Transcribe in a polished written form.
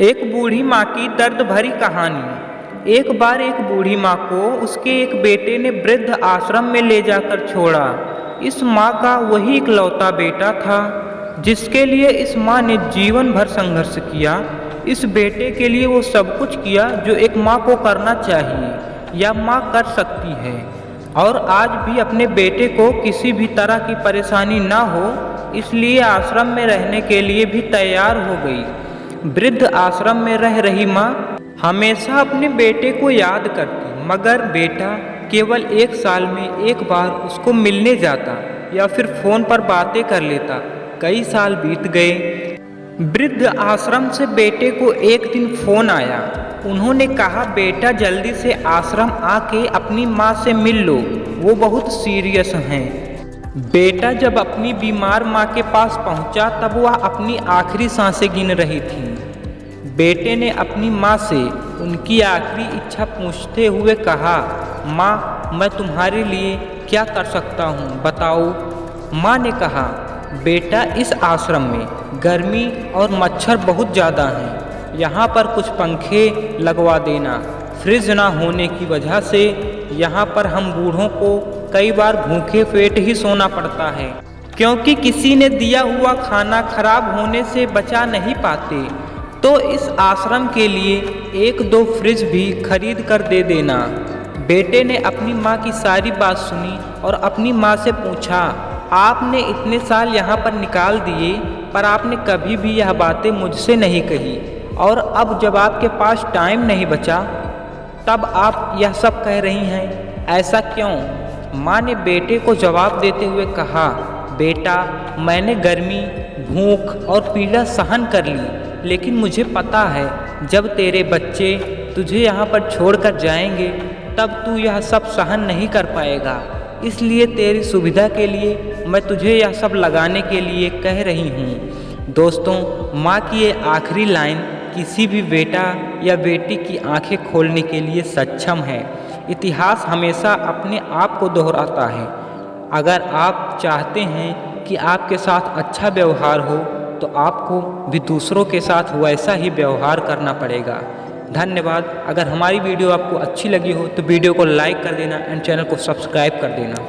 एक बूढ़ी माँ की दर्द भरी कहानी। एक बार एक बूढ़ी माँ को उसके एक बेटे ने वृद्ध आश्रम में ले जाकर छोड़ा। इस माँ का वही इकलौता बेटा था जिसके लिए इस माँ ने जीवन भर संघर्ष किया। इस बेटे के लिए वो सब कुछ किया जो एक माँ को करना चाहिए या माँ कर सकती है, और आज भी अपने बेटे को किसी भी तरह की परेशानी ना हो इसलिए आश्रम में रहने के लिए भी तैयार हो गई। वृद्ध आश्रम में रह रही माँ हमेशा अपने बेटे को याद करती, मगर बेटा केवल एक साल में एक बार उसको मिलने जाता या फिर फ़ोन पर बातें कर लेता। कई साल बीत गए। वृद्ध आश्रम से बेटे को एक दिन फ़ोन आया। उन्होंने कहा, बेटा जल्दी से आश्रम आके अपनी माँ से मिल लो, वो बहुत सीरियस हैं। बेटा जब अपनी बीमार माँ के पास पहुँचा तब वह अपनी आखिरी सांसें गिन रही थी। बेटे ने अपनी माँ से उनकी आखिरी इच्छा पूछते हुए कहा, माँ मैं तुम्हारे लिए क्या कर सकता हूँ बताओ। माँ ने कहा, बेटा इस आश्रम में गर्मी और मच्छर बहुत ज़्यादा हैं, यहाँ पर कुछ पंखे लगवा देना। फ्रिज ना होने की वजह से यहाँ पर हम बूढ़ों को कई बार भूखे पेट ही सोना पड़ता है, क्योंकि किसी ने दिया हुआ खाना खराब होने से बचा नहीं पाते। तो इस आश्रम के लिए एक दो फ्रिज भी खरीद कर दे देना। बेटे ने अपनी माँ की सारी बात सुनी और अपनी माँ से पूछा, आपने इतने साल यहाँ पर निकाल दिए पर आपने कभी भी यह बातें मुझसे नहीं कही, और अब जब आपके पास टाइम नहीं बचा तब आप यह सब कह रही हैं, ऐसा क्यों? माँ ने बेटे को जवाब देते हुए कहा, बेटा मैंने गर्मी, भूख और पीड़ा सहन कर ली, लेकिन मुझे पता है जब तेरे बच्चे तुझे यहाँ पर छोड़कर जाएंगे तब तू यह सब सहन नहीं कर पाएगा। इसलिए तेरी सुविधा के लिए मैं तुझे यह सब लगाने के लिए कह रही हूँ। दोस्तों, माँ की ये आखिरी लाइन किसी भी बेटा या बेटी की आंखें खोलने के लिए सक्षम है। इतिहास हमेशा अपने आप को दोहराता है। अगर आप चाहते हैं कि आपके साथ अच्छा व्यवहार हो तो आपको भी दूसरों के साथ वैसा ही व्यवहार करना पड़ेगा। धन्यवाद। अगर हमारी वीडियो आपको अच्छी लगी हो तो वीडियो को लाइक कर देना एंड चैनल को सब्सक्राइब कर देना।